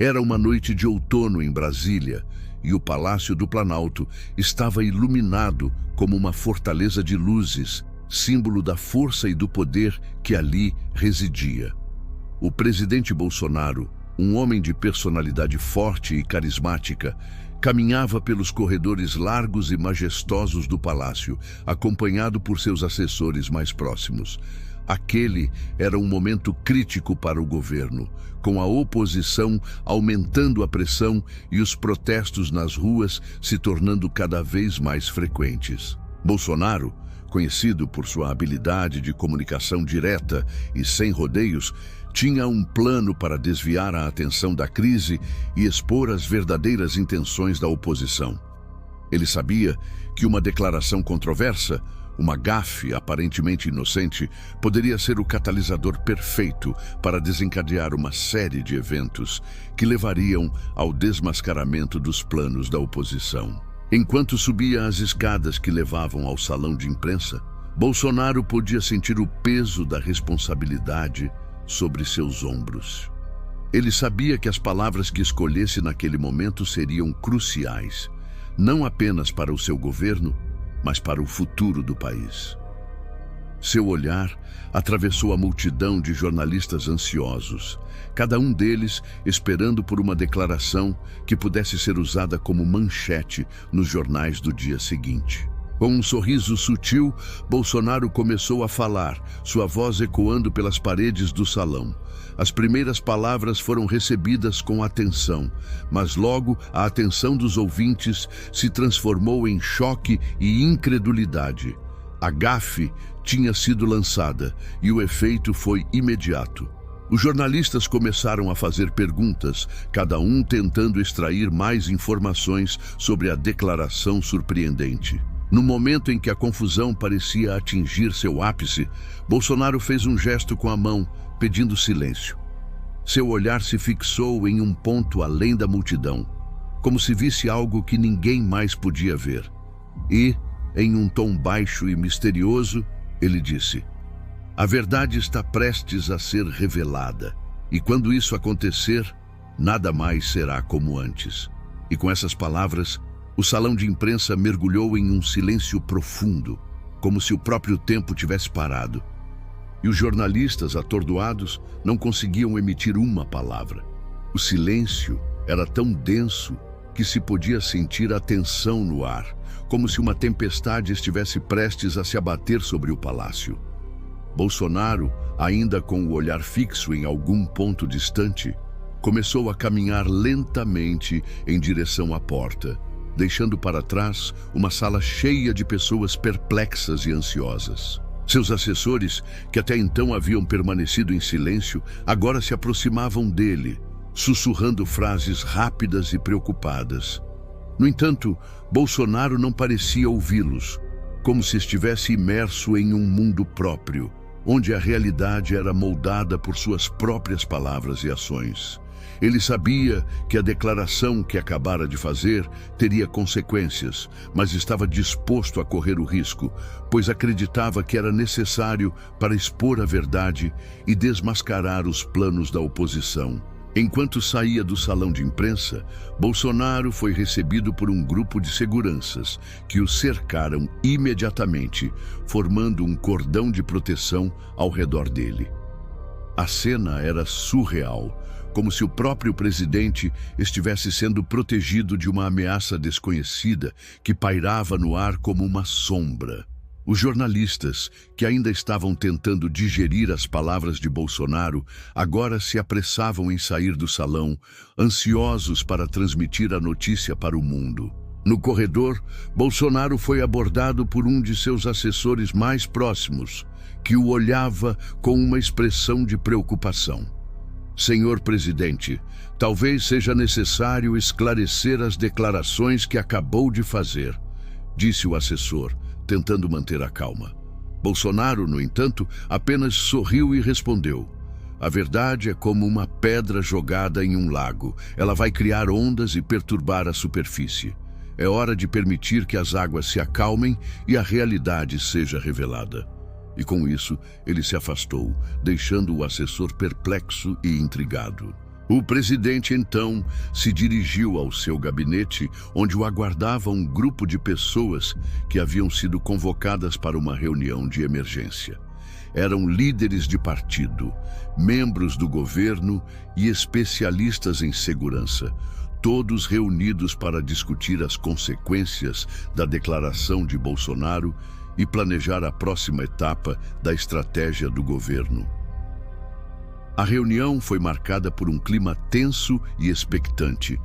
Era uma noite de outono em Brasília e o Palácio do Planalto estava iluminado como uma fortaleza de luzes, símbolo da força e do poder que ali residia. O presidente Bolsonaro, um homem de personalidade forte e carismática, caminhava pelos corredores largos e majestosos do palácio, acompanhado por seus assessores mais próximos. Aquele era um momento crítico para o governo, com a oposição aumentando a pressão e os protestos nas ruas se tornando cada vez mais frequentes. Bolsonaro, conhecido por sua habilidade de comunicação direta e sem rodeios, tinha um plano para desviar a atenção da crise e expor as verdadeiras intenções da oposição. Ele sabia que uma declaração controversa, uma gafe aparentemente inocente, poderia ser o catalisador perfeito para desencadear uma série de eventos que levariam ao desmascaramento dos planos da oposição. Enquanto subia as escadas que levavam ao salão de imprensa, Bolsonaro podia sentir o peso da responsabilidade sobre seus ombros. Ele sabia que as palavras que escolhesse naquele momento seriam cruciais, não apenas para o seu governo, mas para o futuro do país. Seu olhar atravessou a multidão de jornalistas ansiosos, cada um deles esperando por uma declaração que pudesse ser usada como manchete nos jornais do dia seguinte. Com um sorriso sutil, Bolsonaro começou a falar, sua voz ecoando pelas paredes do salão. As primeiras palavras foram recebidas com atenção, mas logo a atenção dos ouvintes se transformou em choque e incredulidade. A gafe tinha sido lançada e o efeito foi imediato. Os jornalistas começaram a fazer perguntas, cada um tentando extrair mais informações sobre a declaração surpreendente. No momento em que a confusão parecia atingir seu ápice, Bolsonaro fez um gesto com a mão, pedindo silêncio. Seu olhar se fixou em um ponto além da multidão, como se visse algo que ninguém mais podia ver. E, em um tom baixo e misterioso, ele disse: "A verdade está prestes a ser revelada, e quando isso acontecer, nada mais será como antes." E com essas palavras, o salão de imprensa mergulhou em um silêncio profundo, como se o próprio tempo tivesse parado. E os jornalistas, atordoados, não conseguiam emitir uma palavra. O silêncio era tão denso que se podia sentir a tensão no ar, como se uma tempestade estivesse prestes a se abater sobre o palácio. Bolsonaro, ainda com o olhar fixo em algum ponto distante, começou a caminhar lentamente em direção à porta, deixando para trás uma sala cheia de pessoas perplexas e ansiosas. Seus assessores, que até então haviam permanecido em silêncio, agora se aproximavam dele, sussurrando frases rápidas e preocupadas. No entanto, Bolsonaro não parecia ouvi-los, como se estivesse imerso em um mundo próprio, onde a realidade era moldada por suas próprias palavras e ações. Ele sabia que a declaração que acabara de fazer teria consequências, mas estava disposto a correr o risco, pois acreditava que era necessário para expor a verdade e desmascarar os planos da oposição. Enquanto saía do salão de imprensa, Bolsonaro foi recebido por um grupo de seguranças que o cercaram imediatamente, formando um cordão de proteção ao redor dele. A cena era surreal, como se o próprio presidente estivesse sendo protegido de uma ameaça desconhecida que pairava no ar como uma sombra. Os jornalistas, que ainda estavam tentando digerir as palavras de Bolsonaro, agora se apressavam em sair do salão, ansiosos para transmitir a notícia para o mundo. No corredor, Bolsonaro foi abordado por um de seus assessores mais próximos, que o olhava com uma expressão de preocupação. "Senhor presidente, talvez seja necessário esclarecer as declarações que acabou de fazer", disse o assessor, tentando manter a calma. Bolsonaro, no entanto, apenas sorriu e respondeu: "A verdade é como uma pedra jogada em um lago. Ela vai criar ondas e perturbar a superfície. É hora de permitir que as águas se acalmem e a realidade seja revelada." E com isso, ele se afastou, deixando o assessor perplexo e intrigado. O presidente, então, se dirigiu ao seu gabinete, onde o aguardava um grupo de pessoas que haviam sido convocadas para uma reunião de emergência. Eram líderes de partido, membros do governo e especialistas em segurança, todos reunidos para discutir as consequências da declaração de Bolsonaro e planejar a próxima etapa da estratégia do governo. A reunião foi marcada por um clima tenso e expectante,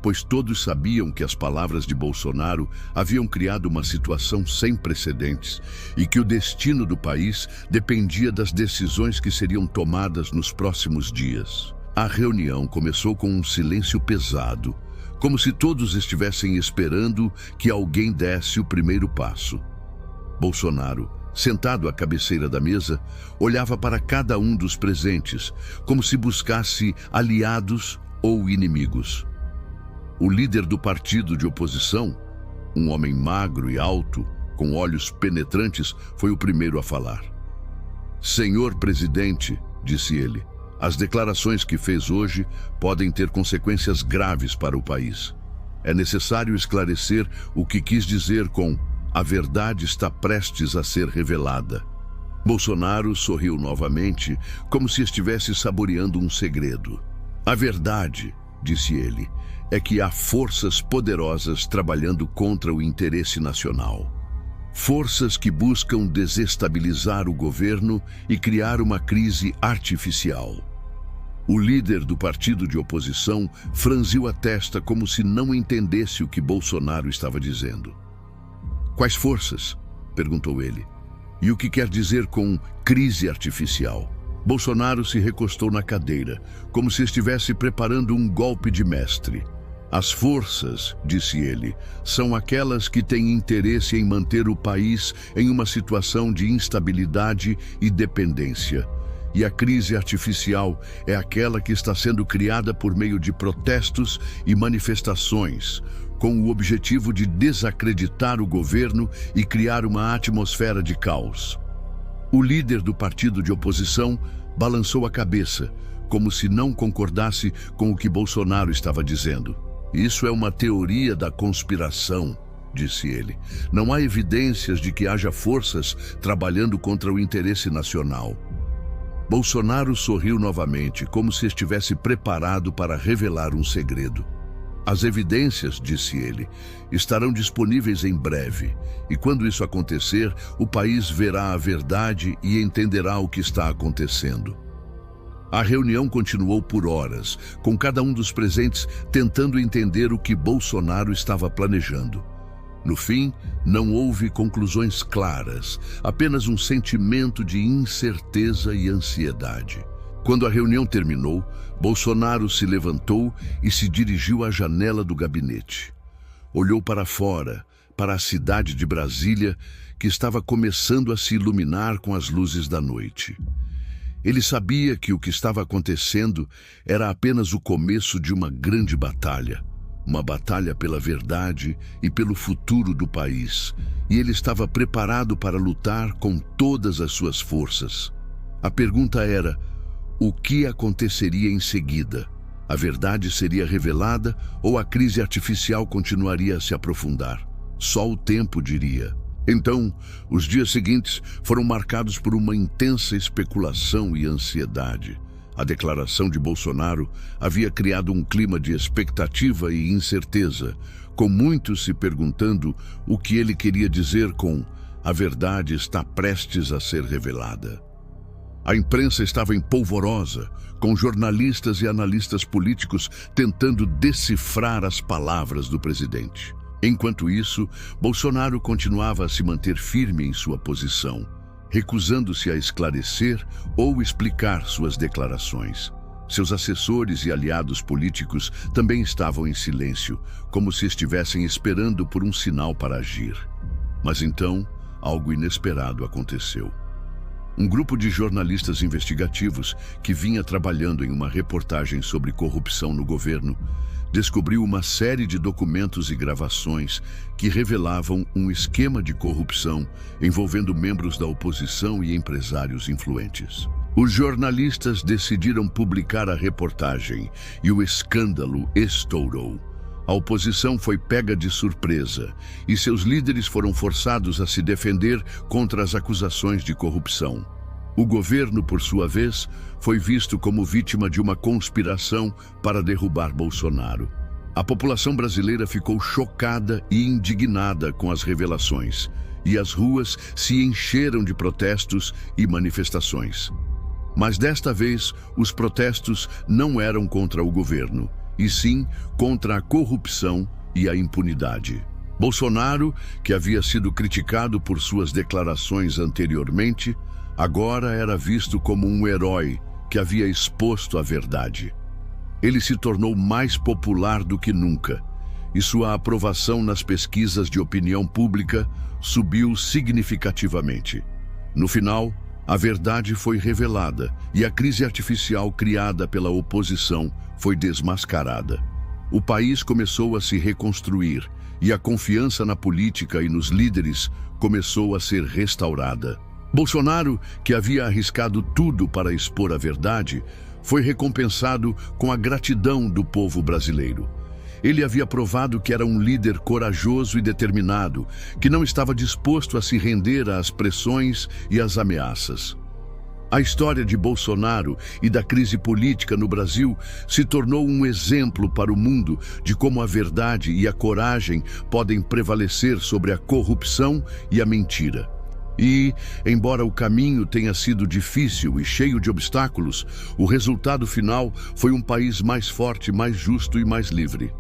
pois todos sabiam que as palavras de Bolsonaro haviam criado uma situação sem precedentes e que o destino do país dependia das decisões que seriam tomadas nos próximos dias. A reunião começou com um silêncio pesado, como se todos estivessem esperando que alguém desse o primeiro passo. Bolsonaro, sentado à cabeceira da mesa, olhava para cada um dos presentes, como se buscasse aliados ou inimigos. O líder do partido de oposição, um homem magro e alto, com olhos penetrantes, foi o primeiro a falar. "Senhor presidente", disse ele, "as declarações que fez hoje podem ter consequências graves para o país. É necessário esclarecer o que quis dizer com "a verdade está prestes a ser revelada". Bolsonaro sorriu novamente, como se estivesse saboreando um segredo. "A verdade", disse ele, "é que há forças poderosas trabalhando contra o interesse nacional. Forças que buscam desestabilizar o governo e criar uma crise artificial." O líder do partido de oposição franziu a testa como se não entendesse o que Bolsonaro estava dizendo. "Quais forças?", perguntou ele. "E o que quer dizer com crise artificial?" Bolsonaro se recostou na cadeira, como se estivesse preparando um golpe de mestre. "As forças", disse ele, "são aquelas que têm interesse em manter o país em uma situação de instabilidade e dependência. E a crise artificial é aquela que está sendo criada por meio de protestos e manifestações, com o objetivo de desacreditar o governo e criar uma atmosfera de caos." O líder do partido de oposição balançou a cabeça, como se não concordasse com o que Bolsonaro estava dizendo. "Isso é uma teoria da conspiração", disse ele. "Não há evidências de que haja forças trabalhando contra o interesse nacional." Bolsonaro sorriu novamente, como se estivesse preparado para revelar um segredo. "As evidências", disse ele, "estarão disponíveis em breve, e quando isso acontecer, o país verá a verdade e entenderá o que está acontecendo." A reunião continuou por horas, com cada um dos presentes tentando entender o que Bolsonaro estava planejando. No fim, não houve conclusões claras, apenas um sentimento de incerteza e ansiedade. Quando a reunião terminou, Bolsonaro se levantou e se dirigiu à janela do gabinete. Olhou para fora, para a cidade de Brasília, que estava começando a se iluminar com as luzes da noite. Ele sabia que o que estava acontecendo era apenas o começo de uma grande batalha. Uma batalha pela verdade e pelo futuro do país. E ele estava preparado para lutar com todas as suas forças. A pergunta era: o que aconteceria em seguida? A verdade seria revelada ou a crise artificial continuaria a se aprofundar? Só o tempo diria. Então, os dias seguintes foram marcados por uma intensa especulação e ansiedade. A declaração de Bolsonaro havia criado um clima de expectativa e incerteza, com muitos se perguntando o que ele queria dizer com "a verdade está prestes a ser revelada". A imprensa estava empolvorosa, com jornalistas e analistas políticos tentando decifrar as palavras do presidente. Enquanto isso, Bolsonaro continuava a se manter firme em sua posição, recusando-se a esclarecer ou explicar suas declarações. Seus assessores e aliados políticos também estavam em silêncio, como se estivessem esperando por um sinal para agir. Mas então, algo inesperado aconteceu. Um grupo de jornalistas investigativos que vinha trabalhando em uma reportagem sobre corrupção no governo descobriu uma série de documentos e gravações que revelavam um esquema de corrupção envolvendo membros da oposição e empresários influentes. Os jornalistas decidiram publicar a reportagem e o escândalo estourou. A oposição foi pega de surpresa e seus líderes foram forçados a se defender contra as acusações de corrupção. O governo, por sua vez, foi visto como vítima de uma conspiração para derrubar Bolsonaro. A população brasileira ficou chocada e indignada com as revelações, e as ruas se encheram de protestos e manifestações. Mas desta vez, os protestos não eram contra o governo, e sim contra a corrupção e a impunidade. Bolsonaro, que havia sido criticado por suas declarações anteriormente, agora era visto como um herói que havia exposto a verdade. Ele se tornou mais popular do que nunca, e sua aprovação nas pesquisas de opinião pública subiu significativamente. No final, a verdade foi revelada e a crise artificial criada pela oposição foi desmascarada. O país começou a se reconstruir e a confiança na política e nos líderes começou a ser restaurada. Bolsonaro, que havia arriscado tudo para expor a verdade, foi recompensado com a gratidão do povo brasileiro. Ele havia provado que era um líder corajoso e determinado, que não estava disposto a se render às pressões e às ameaças. A história de Bolsonaro e da crise política no Brasil se tornou um exemplo para o mundo de como a verdade e a coragem podem prevalecer sobre a corrupção e a mentira. E, embora o caminho tenha sido difícil e cheio de obstáculos, o resultado final foi um país mais forte, mais justo e mais livre.